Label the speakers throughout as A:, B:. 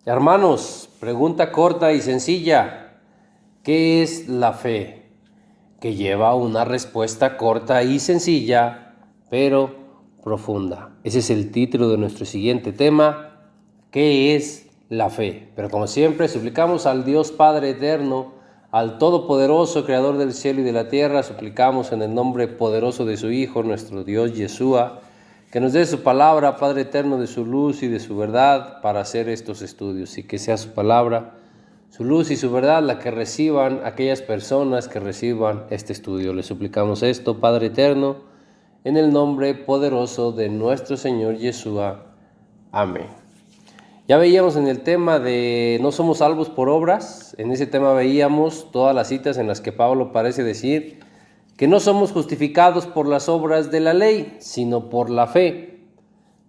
A: Hermanos, pregunta corta y sencilla. ¿Qué es la fe? Que lleva una respuesta corta y sencilla, pero profunda. Ese es el título de nuestro siguiente tema. ¿Qué es la fe? Pero como siempre, suplicamos al Dios Padre Eterno, al Todopoderoso, Creador del cielo y de la tierra, suplicamos en el nombre poderoso de su Hijo, nuestro Dios Yeshua, que nos dé su palabra, Padre eterno, de su luz y de su verdad para hacer estos estudios, y que sea su palabra, su luz y su verdad la que reciban aquellas personas que reciban este estudio. Le suplicamos esto, Padre eterno, en el nombre poderoso de nuestro Señor Yeshua. Amén. Ya veíamos en el tema de no somos salvos por obras. En ese tema veíamos todas las citas en las que Pablo parece decir que no somos justificados por las obras de la ley, sino por la fe.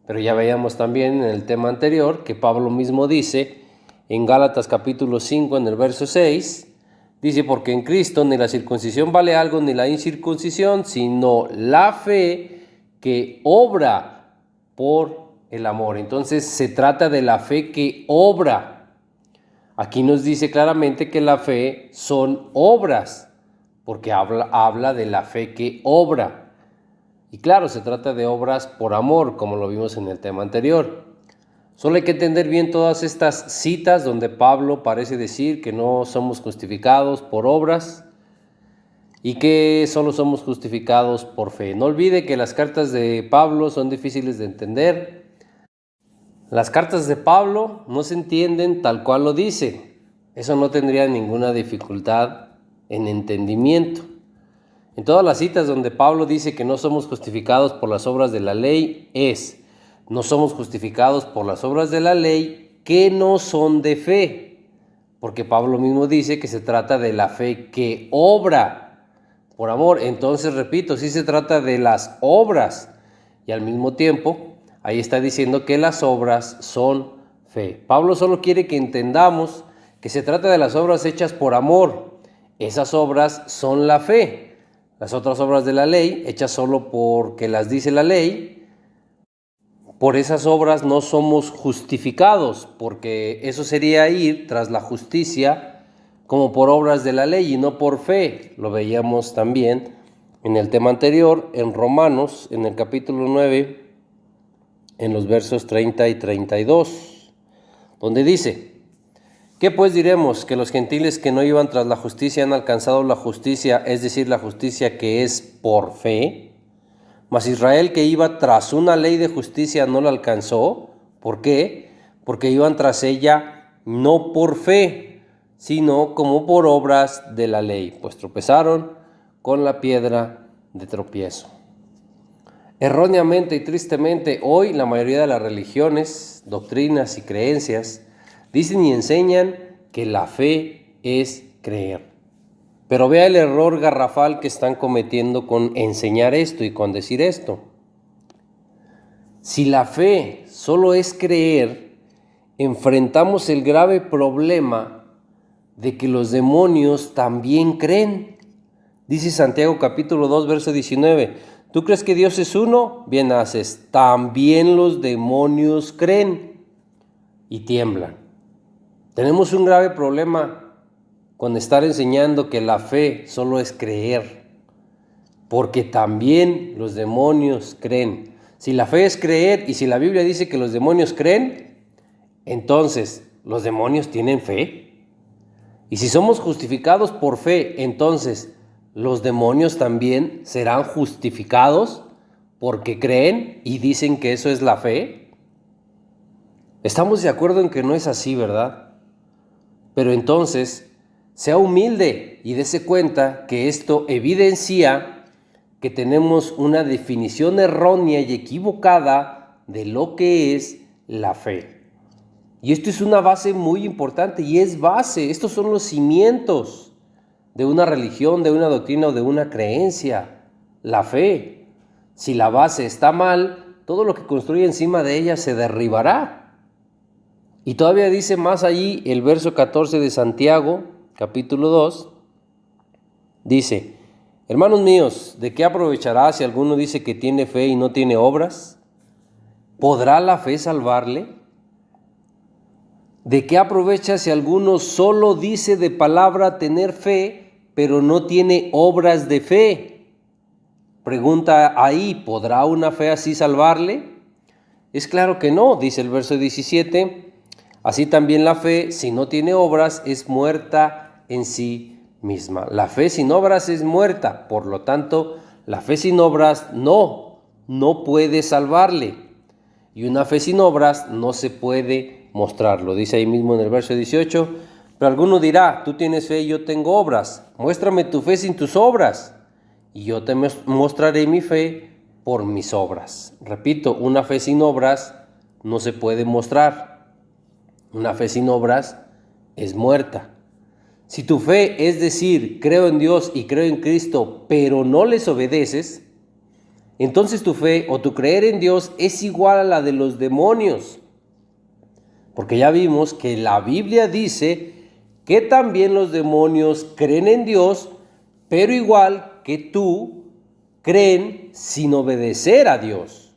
A: Pero ya veíamos también en el tema anterior que Pablo mismo dice en Gálatas capítulo 5 en el verso 6, dice: porque en Cristo ni la circuncisión vale algo ni la incircuncisión, sino la fe que obra por el amor. Entonces se trata de la fe que obra. Aquí nos dice claramente que la fe son obras, porque habla de la fe que obra. Y claro, se trata de obras por amor, como lo vimos en el tema anterior. Solo hay que entender bien todas estas citas donde Pablo parece decir que no somos justificados por obras y que solo somos justificados por fe. No olvide que las cartas de Pablo son difíciles de entender. Las cartas de Pablo no se entienden tal cual lo dice. Eso no tendría ninguna dificultad en entendimiento. En todas las citas donde Pablo dice que no somos justificados por las obras de la ley, no somos justificados por las obras de la ley que no son de fe. Porque Pablo mismo dice que se trata de la fe que obra por amor. Entonces, repito, sí se trata de las obras. Y al mismo tiempo, ahí está diciendo que las obras son fe. Pablo solo quiere que entendamos que se trata de las obras hechas por amor. Esas obras son la fe. Las otras obras de la ley, hechas solo porque las dice la ley, por esas obras no somos justificados, porque eso sería ir tras la justicia como por obras de la ley y no por fe. Lo veíamos también en el tema anterior, en Romanos, en el capítulo 9, en los versos 30 y 32, donde dice: ¿qué pues diremos? ¿Que los gentiles que no iban tras la justicia han alcanzado la justicia, es decir, la justicia que es por fe? Mas Israel, que iba tras una ley de justicia, no la alcanzó. ¿Por qué? Porque iban tras ella no por fe, sino como por obras de la ley, pues tropezaron con la piedra de tropiezo. Erróneamente y tristemente, hoy la mayoría de las religiones, doctrinas y creencias dicen y enseñan que la fe es creer. Pero vea el error garrafal que están cometiendo con enseñar esto y con decir esto. Si la fe solo es creer, enfrentamos el grave problema de que los demonios también creen. Dice Santiago capítulo 2, verso 19. ¿Tú crees que Dios es uno? Bien haces. También los demonios creen y tiemblan. Tenemos un grave problema con estar enseñando que la fe solo es creer, porque también los demonios creen. Si la fe es creer y si la Biblia dice que los demonios creen, entonces los demonios tienen fe. Y si somos justificados por fe, entonces los demonios también serán justificados porque creen y dicen que eso es la fe. Estamos de acuerdo en que no es así, ¿verdad? Pero entonces, sea humilde y dése cuenta que esto evidencia que tenemos una definición errónea y equivocada de lo que es la fe. Y esto es una base muy importante y es base. Estos son los cimientos de una religión, de una doctrina o de una creencia. La fe. Si la base está mal, todo lo que construye encima de ella se derribará. Y todavía dice más allí el verso 14 de Santiago, capítulo 2, dice: hermanos míos, ¿de qué aprovechará si alguno dice que tiene fe y no tiene obras? ¿Podrá la fe salvarle? ¿De qué aprovecha si alguno solo dice de palabra tener fe, pero no tiene obras de fe? Pregunta ahí, ¿podrá una fe así salvarle? Es claro que no, dice el verso 17. Así también la fe, si no tiene obras, es muerta en sí misma. La fe sin obras es muerta, por lo tanto, la fe sin obras no puede salvarle. Y una fe sin obras no se puede mostrar. Lo dice ahí mismo en el verso 18. Pero alguno dirá, tú tienes fe y yo tengo obras. Muéstrame tu fe sin tus obras, y yo te mostraré mi fe por mis obras. Repito, una fe sin obras no se puede mostrar. Una fe sin obras es muerta. Si tu fe es decir, creo en Dios y creo en Cristo, pero no les obedeces, entonces tu fe o tu creer en Dios es igual a la de los demonios. Porque ya vimos que la Biblia dice que también los demonios creen en Dios, pero igual que tú, creen sin obedecer a Dios.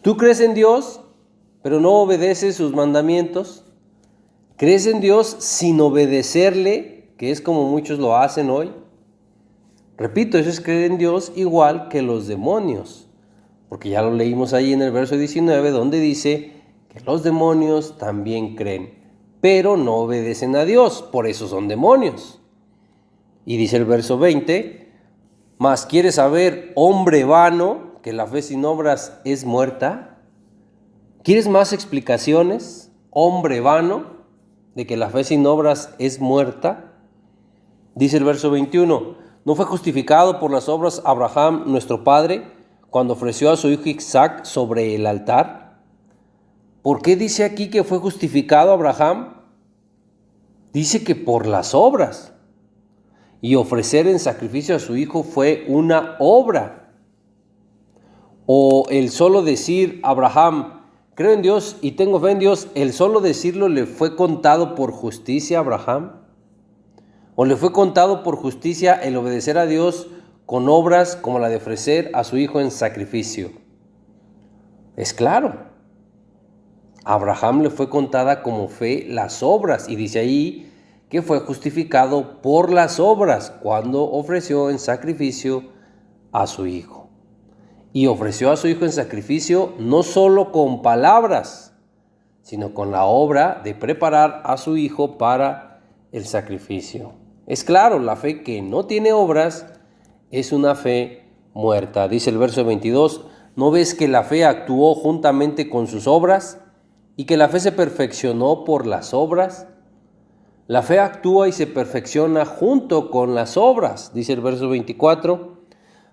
A: ¿Tú crees en Dios, pero no obedeces sus mandamientos? ¿Crees en Dios sin obedecerle, que es como muchos lo hacen hoy? Repito, eso es creer en Dios igual que los demonios, porque ya lo leímos ahí en el verso 19, donde dice que los demonios también creen, pero no obedecen a Dios, por eso son demonios. Y dice el verso 20, ¿mas quieres saber, hombre vano, que la fe sin obras es muerta? ¿Quieres más explicaciones, hombre vano, de que la fe sin obras es muerta? Dice el verso 21, ¿no fue justificado por las obras Abraham, nuestro padre, cuando ofreció a su hijo Isaac sobre el altar? ¿Por qué dice aquí que fue justificado Abraham? Dice que por las obras. Y ofrecer en sacrificio a su hijo fue una obra. O el solo decir, Abraham, creo en Dios y tengo fe en Dios, el solo decirlo le fue contado por justicia a Abraham. ¿O le fue contado por justicia el obedecer a Dios con obras como la de ofrecer a su hijo en sacrificio? Es claro. A Abraham le fue contada como fe las obras, y dice ahí que fue justificado por las obras cuando ofreció en sacrificio a su hijo. Y ofreció a su hijo en sacrificio no solo con palabras, sino con la obra de preparar a su hijo para el sacrificio. Es claro, la fe que no tiene obras es una fe muerta. Dice el verso 22, ¿no ves que la fe actuó juntamente con sus obras y que la fe se perfeccionó por las obras? La fe actúa y se perfecciona junto con las obras. Dice el verso 24,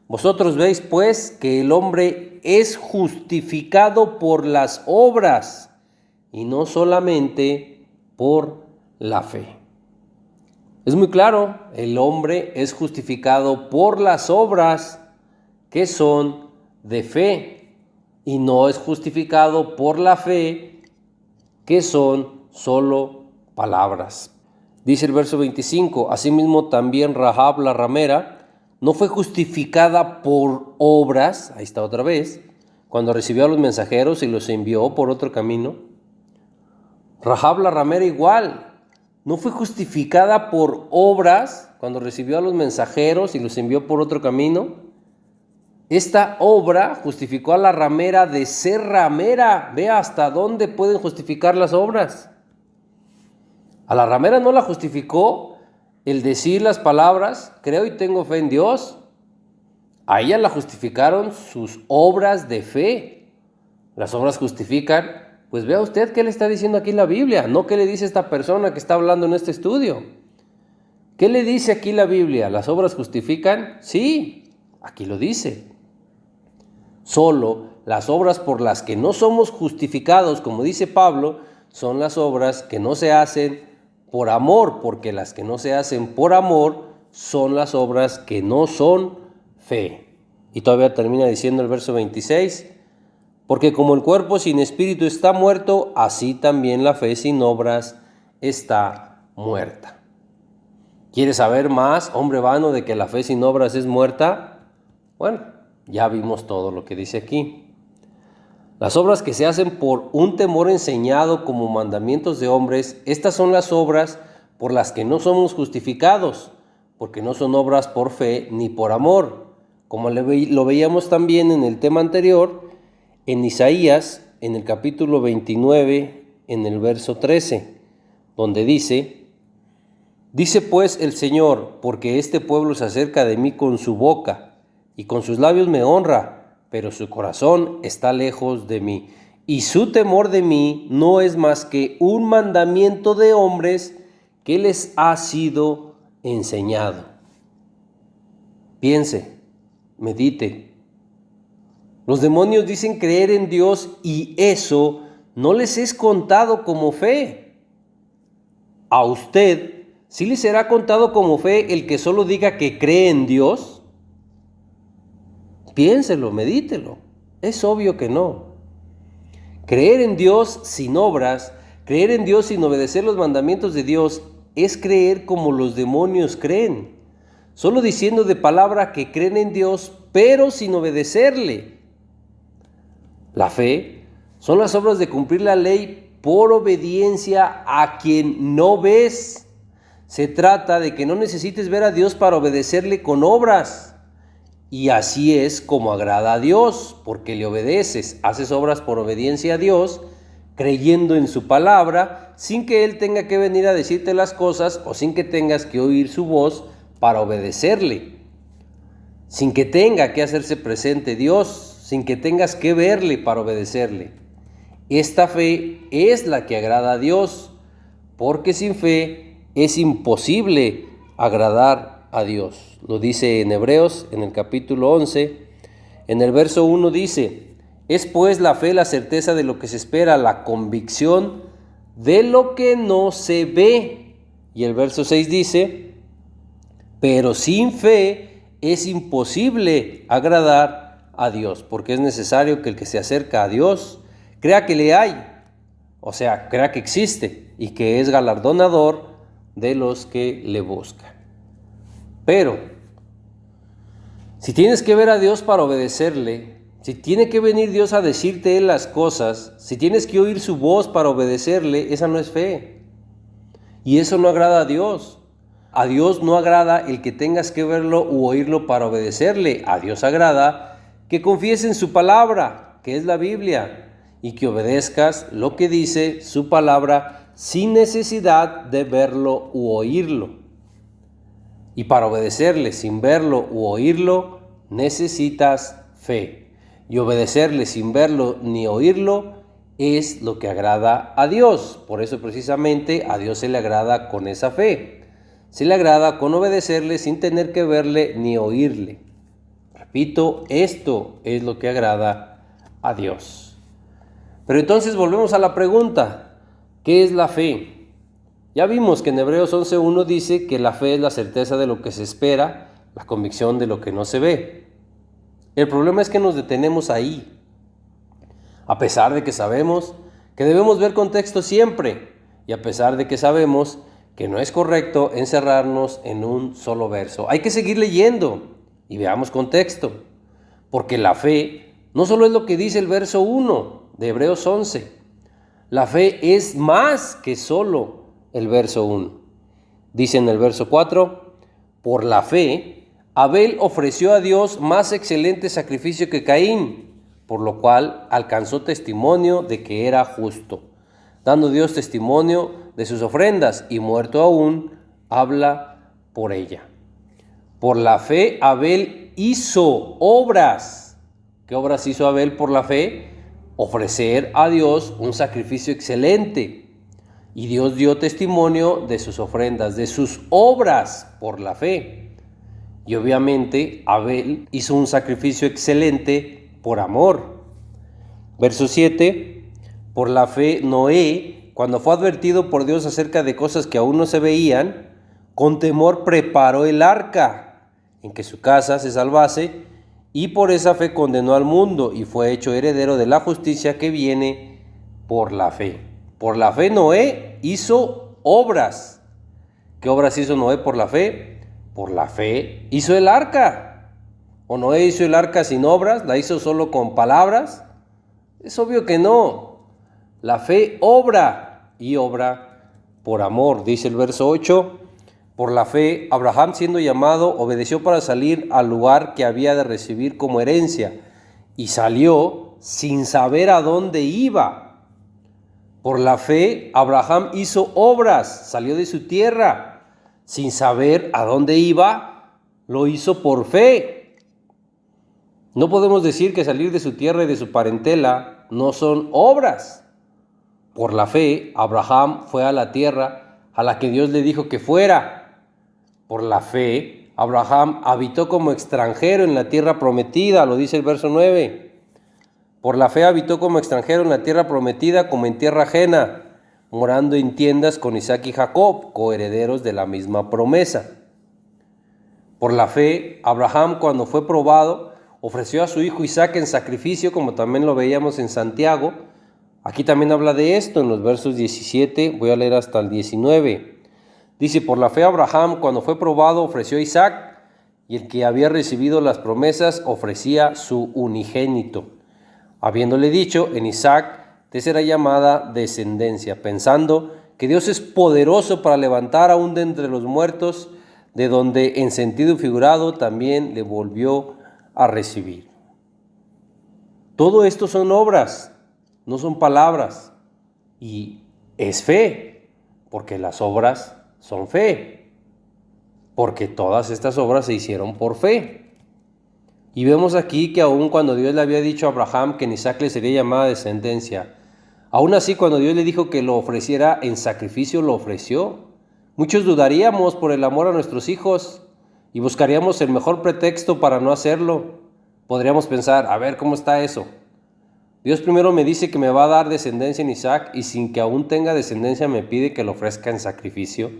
A: vosotros veis pues que el hombre es justificado por las obras y no solamente por la fe. Es muy claro, el hombre es justificado por las obras que son de fe y no es justificado por la fe que son solo palabras. Dice el verso 25, asimismo también Rahab la ramera no fue justificada por obras, ahí está otra vez, cuando recibió a los mensajeros y los envió por otro camino. Rahab la ramera igual, no fue justificada por obras cuando recibió a los mensajeros y los envió por otro camino. Esta obra justificó a la ramera de ser ramera. Vea hasta dónde pueden justificar las obras. A la ramera no la justificó el decir las palabras, creo y tengo fe en Dios. A ella la justificaron sus obras de fe. Las obras justifican. Pues vea usted qué le está diciendo aquí la Biblia, no qué le dice esta persona que está hablando en este estudio. ¿Qué le dice aquí la Biblia? ¿Las obras justifican? Sí, aquí lo dice. Solo las obras por las que no somos justificados, como dice Pablo, son las obras que no se hacen por amor, porque las que no se hacen por amor son las obras que no son fe. Y todavía termina diciendo el verso 26, porque como el cuerpo sin espíritu está muerto, así también la fe sin obras está muerta. ¿Quieres saber más, hombre vano, de que la fe sin obras es muerta? Bueno, ya vimos todo lo que dice aquí. Las obras que se hacen por un temor enseñado como mandamientos de hombres, estas son las obras por las que no somos justificados, porque no son obras por fe ni por amor. Como lo veíamos también en el tema anterior, en Isaías, en el capítulo 29, en el verso 13, donde dice pues el Señor, porque este pueblo se acerca de mí con su boca, y con sus labios me honra, pero su corazón está lejos de mí, y su temor de mí no es más que un mandamiento de hombres que les ha sido enseñado. Piense, medite. Los demonios dicen creer en Dios y eso no les es contado como fe. A usted sí le será contado como fe el que solo diga que cree en Dios. Piénselo, medítelo. Es obvio que no. Creer en Dios sin obras, creer en Dios sin obedecer los mandamientos de Dios, es creer como los demonios creen, solo diciendo de palabra que creen en Dios, pero sin obedecerle. La fe son las obras de cumplir la ley por obediencia a quien no ves. Se trata de que no necesites ver a Dios para obedecerle con obras. Y así es como agrada a Dios, porque le obedeces, haces obras por obediencia a Dios, creyendo en su palabra, sin que Él tenga que venir a decirte las cosas o sin que tengas que oír su voz para obedecerle, sin que tenga que hacerse presente Dios, sin que tengas que verle para obedecerle. Esta fe es la que agrada a Dios, porque sin fe es imposible agradar a Dios. Lo dice en Hebreos, en el capítulo 11, en el verso 1 dice: es pues la fe la certeza de lo que se espera, la convicción de lo que no se ve. Y el verso 6 dice: pero sin fe es imposible agradar a Dios, porque es necesario que el que se acerca a Dios crea que le hay, o sea, crea que existe y que es galardonador de los que le buscan. Pero si tienes que ver a Dios para obedecerle, si tiene que venir Dios a decirte Él las cosas, si tienes que oír su voz para obedecerle, esa no es fe. Y eso no agrada a Dios. A Dios no agrada el que tengas que verlo u oírlo para obedecerle. A Dios agrada que confíes en su palabra, que es la Biblia, y que obedezcas lo que dice su palabra sin necesidad de verlo u oírlo. Y para obedecerle sin verlo u oírlo, necesitas fe. Y obedecerle sin verlo ni oírlo es lo que agrada a Dios. Por eso precisamente a Dios se le agrada con esa fe. Se le agrada con obedecerle sin tener que verle ni oírle. Repito, esto es lo que agrada a Dios. Pero entonces volvemos a la pregunta: ¿qué es la fe? Ya vimos que en Hebreos 11:1 dice que la fe es la certeza de lo que se espera, la convicción de lo que no se ve. El problema es que nos detenemos ahí, a pesar de que sabemos que debemos ver contexto siempre, y a pesar de que sabemos que no es correcto encerrarnos en un solo verso. Hay que seguir leyendo y veamos contexto, porque la fe no solo es lo que dice el verso 1 de Hebreos 11, la fe es más que solo el verso 1. Dice en el verso 4: por la fe, Abel ofreció a Dios más excelente sacrificio que Caín, por lo cual alcanzó testimonio de que era justo, dando Dios testimonio de sus ofrendas, y muerto aún, habla por ella. Por la fe, Abel hizo obras. ¿Qué obras hizo Abel por la fe? Ofrecer a Dios un sacrificio excelente. Y Dios dio testimonio de sus ofrendas, de sus obras por la fe. Y obviamente Abel hizo un sacrificio excelente por amor. Verso 7: por la fe Noé, cuando fue advertido por Dios acerca de cosas que aún no se veían, con temor preparó el arca, en que su casa se salvase, y por esa fe condenó al mundo, y fue hecho heredero de la justicia que viene por la fe. Por la fe Noé hizo obras. ¿Qué obras hizo Noé por la fe? Por la fe hizo el arca. ¿O Noé hizo el arca sin obras? ¿La hizo solo con palabras? Es obvio que no. La fe obra y obra por amor. Dice el verso 8, por la fe, Abraham siendo llamado, obedeció para salir al lugar que había de recibir como herencia y salió sin saber a dónde iba. Por la fe, Abraham hizo obras, salió de su tierra sin saber a dónde iba, lo hizo por fe. No podemos decir que salir de su tierra y de su parentela no son obras. Por la fe, Abraham fue a la tierra a la que Dios le dijo que fuera. Por la fe, Abraham habitó como extranjero en la tierra prometida, lo dice el verso 9. Por la fe habitó como extranjero en la tierra prometida como en tierra ajena, morando en tiendas con Isaac y Jacob, coherederos de la misma promesa. Por la fe, Abraham, cuando fue probado, ofreció a su hijo Isaac en sacrificio, como también lo veíamos en Santiago. Aquí también habla de esto en los versos 17, voy a leer hasta el 19. Dice, por la fe Abraham, cuando fue probado, ofreció a Isaac, y el que había recibido las promesas ofrecía su unigénito, habiéndole dicho, en Isaac te será llamada descendencia, pensando que Dios es poderoso para levantar aún de entre los muertos, de donde en sentido figurado también le volvió a recibir. Todo esto son obras, no son palabras, y es fe, porque las obras son fe, porque todas estas obras se hicieron por fe. Y vemos aquí que aun cuando Dios le había dicho a Abraham que en Isaac le sería llamada descendencia, aún así cuando Dios le dijo que lo ofreciera en sacrificio, lo ofreció. Muchos dudaríamos por el amor a nuestros hijos y buscaríamos el mejor pretexto para no hacerlo. Podríamos pensar, a ver, ¿cómo está eso? Dios primero me dice que me va a dar descendencia en Isaac y sin que aún tenga descendencia me pide que lo ofrezca en sacrificio.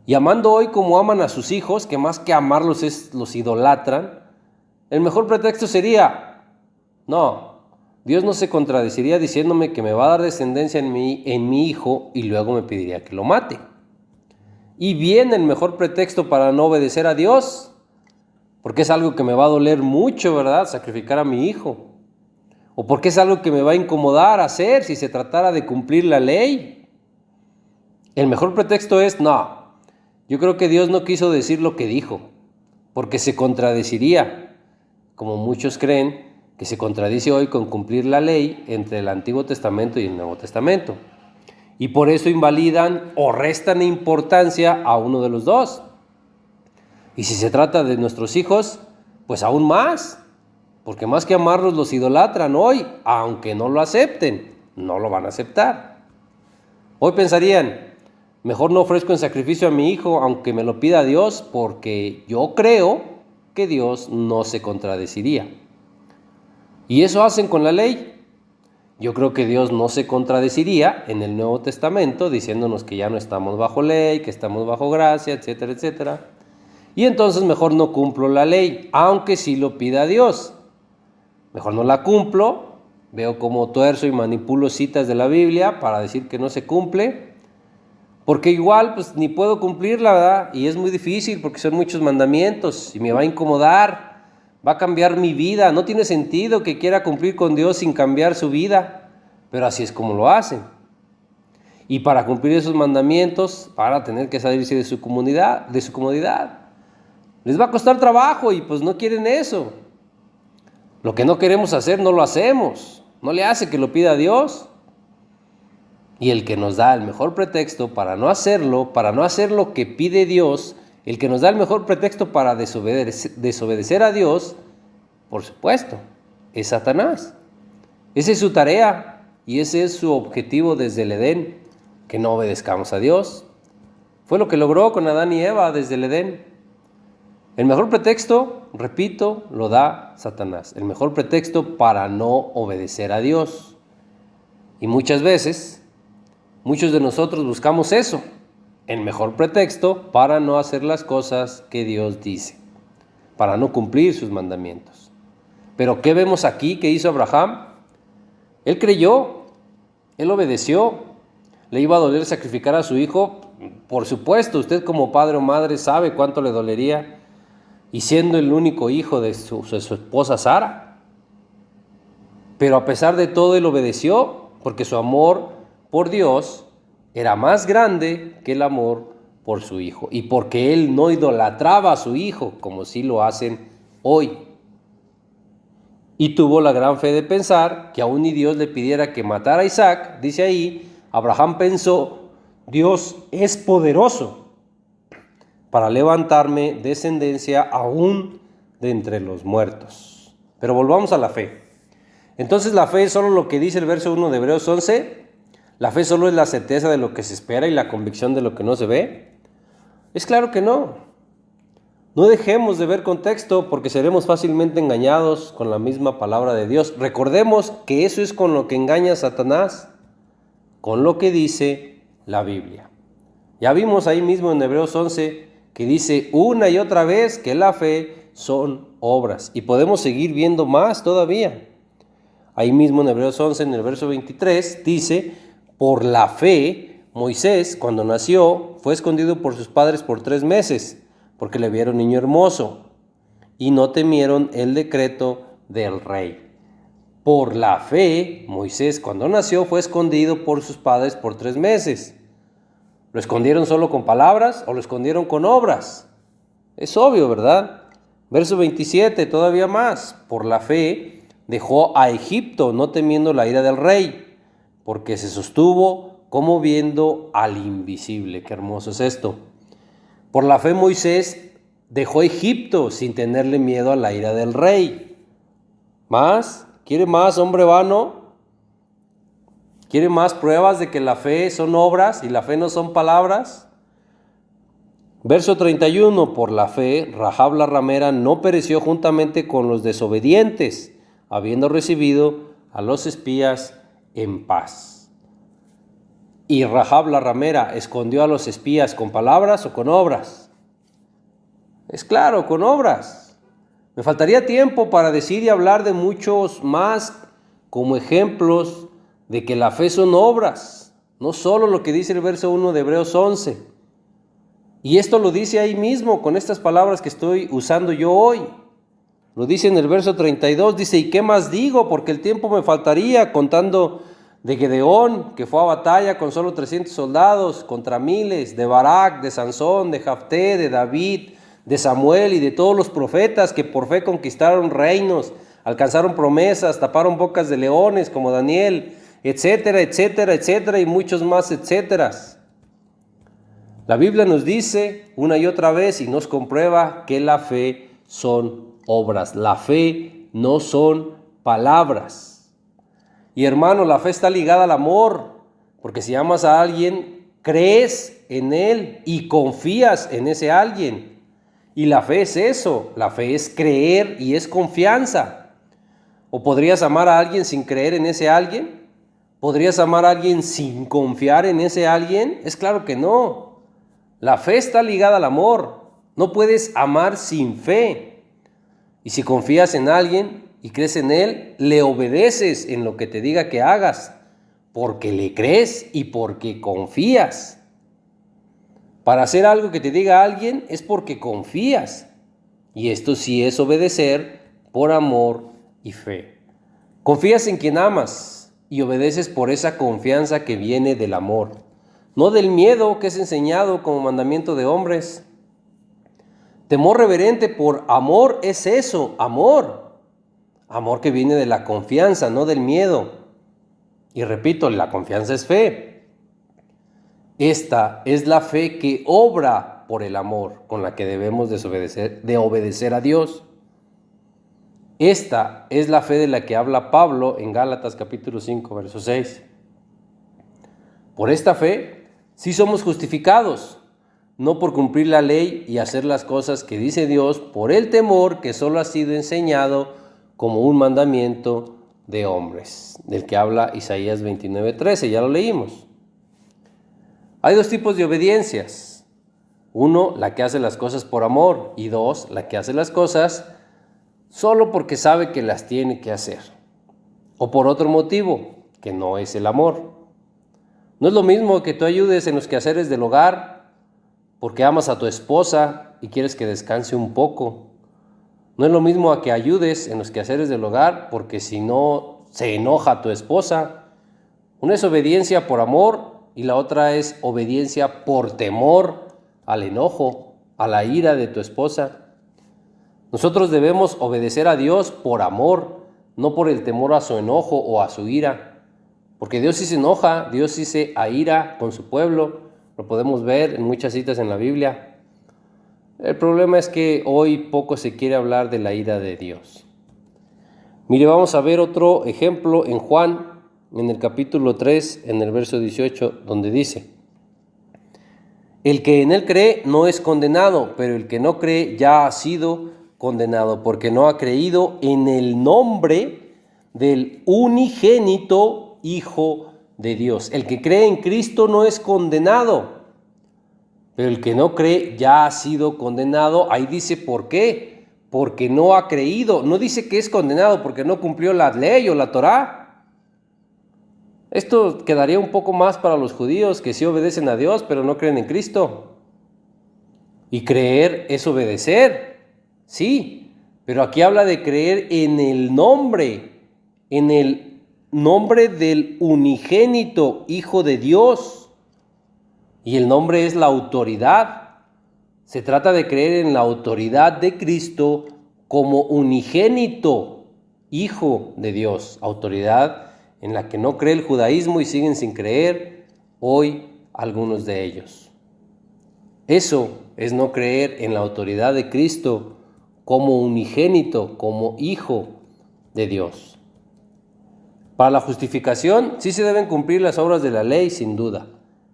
A: Y amando hoy como aman a sus hijos, que más que amarlos los idolatran, el mejor pretexto sería, no, Dios no se contradeciría diciéndome que me va a dar descendencia en mi hijo y luego me pediría que lo mate. Y bien, el mejor pretexto para no obedecer a Dios, porque es algo que me va a doler mucho, ¿verdad? Sacrificar a mi hijo. O porque es algo que me va a incomodar hacer si se tratara de cumplir la ley. El mejor pretexto es, no, yo creo que Dios no quiso decir lo que dijo, porque se contradeciría, como muchos creen que se contradice hoy con cumplir la ley entre el Antiguo Testamento y el Nuevo Testamento. Y por eso invalidan o restan importancia a uno de los dos. Y si se trata de nuestros hijos, pues aún más, porque más que amarlos los idolatran hoy, aunque no lo acepten, no lo van a aceptar. Hoy pensarían, mejor no ofrezco en sacrificio a mi hijo aunque me lo pida Dios, porque yo creo que Dios no se contradeciría. Y eso hacen con la ley. Yo creo que Dios no se contradeciría en el Nuevo Testamento diciéndonos que ya no estamos bajo ley, que estamos bajo gracia, etcétera, etcétera. Y entonces mejor no cumplo la ley, aunque sí lo pida Dios. Mejor no la cumplo, veo cómo tuerzo y manipulo citas de la Biblia para decir que no se cumple, porque igual pues ni puedo cumplirla, ¿verdad? Y es muy difícil porque son muchos mandamientos y me va a incomodar, va a cambiar mi vida. No tiene sentido que quiera cumplir con Dios sin cambiar su vida, pero así es como lo hacen. Y para cumplir esos mandamientos, para tener que salirse de su comodidad, les va a costar trabajo y pues no quieren eso. Lo que no queremos hacer no lo hacemos, no le hace que lo pida a Dios. Y el que nos da el mejor pretexto para no hacerlo, para no hacer lo que pide Dios, el que nos da el mejor pretexto para desobedecer a Dios, por supuesto, es Satanás. Esa es su tarea y ese es su objetivo desde el Edén, que no obedezcamos a Dios. Fue lo que logró con Adán y Eva desde el Edén. El mejor pretexto, repito, lo da Satanás. El mejor pretexto para no obedecer a Dios. Y muchas veces, muchos de nosotros buscamos eso, el mejor pretexto para no hacer las cosas que Dios dice, para no cumplir sus mandamientos. Pero ¿qué vemos aquí que hizo Abraham? Él creyó, él obedeció, le iba a doler sacrificar a su hijo. Por supuesto, usted como padre o madre sabe cuánto le dolería, y siendo el único hijo de su esposa Sara. Pero a pesar de todo él obedeció, porque su amor por Dios era más grande que el amor por su hijo, y porque él no idolatraba a su hijo como sí lo hacen hoy. Y tuvo la gran fe de pensar que aun ni Dios le pidiera que matara a Isaac. Dice ahí, Abraham pensó: Dios es poderoso para levantarme descendencia aún de entre los muertos. Pero volvamos a la fe. Entonces, ¿la fe es solo lo que dice el verso 1 de Hebreos 11? ¿La fe solo es la certeza de lo que se espera y la convicción de lo que no se ve? Es claro que no. No dejemos de ver contexto, porque seremos fácilmente engañados con la misma palabra de Dios. Recordemos que eso es con lo que engaña a Satanás, con lo que dice la Biblia. Ya vimos ahí mismo en Hebreos 11 que dice una y otra vez que la fe son obras, y podemos seguir viendo más todavía. Ahí mismo en Hebreos 11, en el verso 23, dice: por la fe, Moisés, cuando nació, fue escondido por sus padres por 3 meses, porque le vieron niño hermoso, y no temieron el decreto del rey. Por la fe, Moisés, cuando nació, fue escondido por sus padres por 3 meses. ¿Lo escondieron solo con palabras o lo escondieron con obras? Es obvio, ¿verdad? Verso 27, todavía más. Por la fe dejó a Egipto, no temiendo la ira del rey, porque se sostuvo como viendo al invisible. Qué hermoso es esto. Por la fe Moisés dejó Egipto sin tenerle miedo a la ira del rey. ¿Más? ¿Quiere más, hombre vano? ¿Quiere más pruebas de que la fe son obras y la fe no son palabras? Verso 31, por la fe, Rahab la ramera no pereció juntamente con los desobedientes, habiendo recibido a los espías en paz. ¿Y Rahab la ramera escondió a los espías con palabras o con obras? Es claro, con obras. Me faltaría tiempo para decir y hablar de muchos más como ejemplos de que la fe son obras, no solo lo que dice el verso 1 de Hebreos 11. Y esto lo dice ahí mismo con estas palabras que estoy usando yo hoy. Lo dice en el verso 32, dice: ¿y qué más digo? Porque el tiempo me faltaría, contando de Gedeón, que fue a batalla con solo 300 soldados contra miles, de Barak, de Sansón, de Jafté, de David, de Samuel y de todos los profetas que por fe conquistaron reinos, alcanzaron promesas, taparon bocas de leones como Daniel, etcétera, etcétera, etcétera, y muchos más etcéteras. La Biblia nos dice una y otra vez y nos comprueba que la fe son obras. La fe no son palabras. Y hermano, la fe está ligada al amor, porque si amas a alguien, crees en él y confías en ese alguien. Y la fe es eso, la fe es creer y es confianza. ¿O podrías amar a alguien sin creer en ese alguien? ¿Podrías amar a alguien sin confiar en ese alguien? Es claro que no. La fe está ligada al amor. No puedes amar sin fe. Y si confías en alguien y crees en él, le obedeces en lo que te diga que hagas, porque le crees y porque confías. Para hacer algo que te diga alguien es porque confías. Y esto sí es obedecer por amor y fe. Confías en quien amas y obedeces por esa confianza que viene del amor, no del miedo que es enseñado como mandamiento de hombres. Temor reverente por amor es eso, amor. Amor que viene de la confianza, no del miedo. Y repito, la confianza es fe. Esta es la fe que obra por el amor, con la que debemos de obedecer a Dios. Esta es la fe de la que habla Pablo en Gálatas capítulo 5, verso 6. Por esta fe sí somos justificados, no por cumplir la ley y hacer las cosas que dice Dios, por el temor que solo ha sido enseñado como un mandamiento de hombres, del que habla Isaías 29:13, ya lo leímos. Hay 2 tipos de obediencias. 1, la que hace las cosas por amor, y 2, la que hace las cosas solo porque sabe que las tiene que hacer, o por otro motivo, que no es el amor. No es lo mismo que tú ayudes en los quehaceres del hogar porque amas a tu esposa y quieres que descanse un poco. No es lo mismo a que ayudes en los quehaceres del hogar porque si no se enoja tu esposa. Una es obediencia por amor y la otra es obediencia por temor al enojo, a la ira de tu esposa. Nosotros debemos obedecer a Dios por amor, no por el temor a su enojo o a su ira. Porque Dios sí se enoja, Dios sí se aira con su pueblo. Lo podemos ver en muchas citas en la Biblia. El problema es que hoy poco se quiere hablar de la ira de Dios. Mire, vamos a ver otro ejemplo en Juan, en el capítulo 3, en el verso 18, donde dice: el que en él cree no es condenado, pero el que no cree ya ha sido condenado, porque no ha creído en el nombre del unigénito Hijo de Dios. El que cree en Cristo no es condenado, pero el que no cree ya ha sido condenado. Ahí dice ¿por qué? Porque no ha creído. No dice que es condenado porque no cumplió la ley o la Torá. Esto quedaría un poco más para los judíos que sí obedecen a Dios, pero no creen en Cristo. Y creer es obedecer, sí, pero aquí habla de creer en el nombre del unigénito Hijo de Dios. Y el nombre es la autoridad. Se trata de creer en la autoridad de Cristo como unigénito Hijo de Dios. Autoridad en la que no cree el judaísmo y siguen sin creer hoy algunos de ellos. Eso es no creer en la autoridad de Cristo como unigénito, como Hijo de Dios. Para la justificación sí se deben cumplir las obras de la ley, sin duda,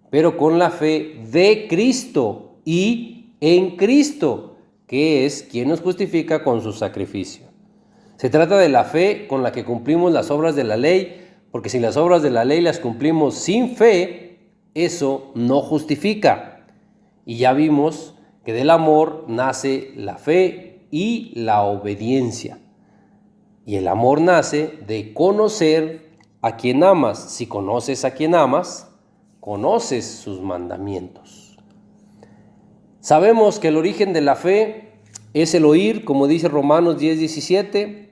A: pero con la fe de Cristo y en Cristo, que es quien nos justifica con su sacrificio. Se trata de la fe con la que cumplimos las obras de la ley, porque si las obras de la ley las cumplimos sin fe, eso no justifica. Y ya vimos que del amor nace la fe y la obediencia. Y el amor nace de conocer a quien amas. Si conoces a quien amas, conoces sus mandamientos. Sabemos que el origen de la fe es el oír, como dice Romanos 10:17.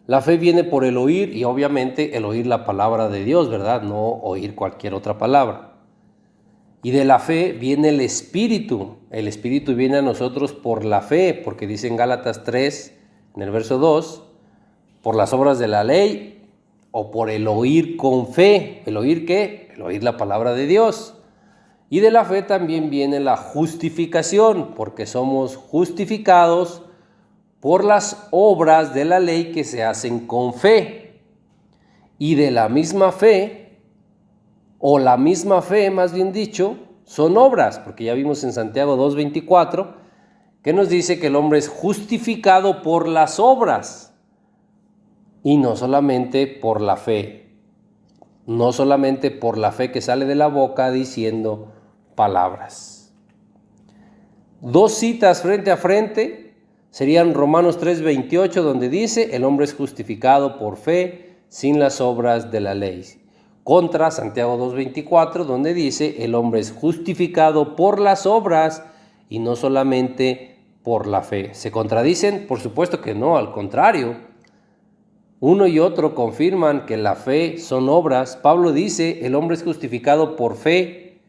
A: La fe viene por el oír y obviamente el oír la palabra de Dios, ¿verdad? No oír cualquier otra palabra. Y de la fe viene el Espíritu. El Espíritu viene a nosotros por la fe, porque dice en Gálatas 3, en el verso 2, por las obras de la ley o por el oír con fe. ¿El oír qué? El oír la palabra de Dios. Y de la fe también viene la justificación, porque somos justificados por las obras de la ley que se hacen con fe. Y de la misma fe, o la misma fe más bien dicho, son obras, porque ya vimos en Santiago 2:24 que nos dice que el hombre es justificado por las obras. Y no solamente por la fe, no solamente por la fe que sale de la boca diciendo palabras. Dos citas frente a frente serían Romanos 3:28, donde dice: el hombre es justificado por fe sin las obras de la ley. Contra Santiago 2:24, donde dice: el hombre es justificado por las obras y no solamente por la fe. ¿Se contradicen? Por supuesto que no, al contrario. Uno y otro confirman que la fe son obras. Pablo dice: el hombre es justificado por fe,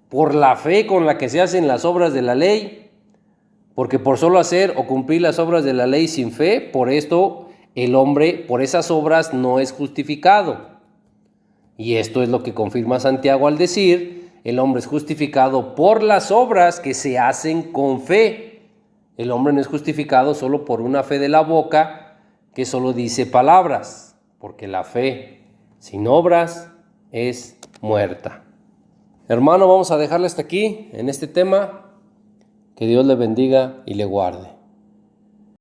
A: por la fe con la que se hacen las obras de la ley, porque por solo hacer o cumplir las obras de la ley sin fe, por esto el hombre por esas obras no es justificado. Y esto es lo que confirma Santiago al decir: el hombre es justificado por las obras que se hacen con fe. El hombre no es justificado solo por una fe de la boca que solo dice palabras, porque la fe sin obras es muerta. Hermano, vamos a dejarle hasta aquí en este tema. Que Dios le bendiga y le guarde.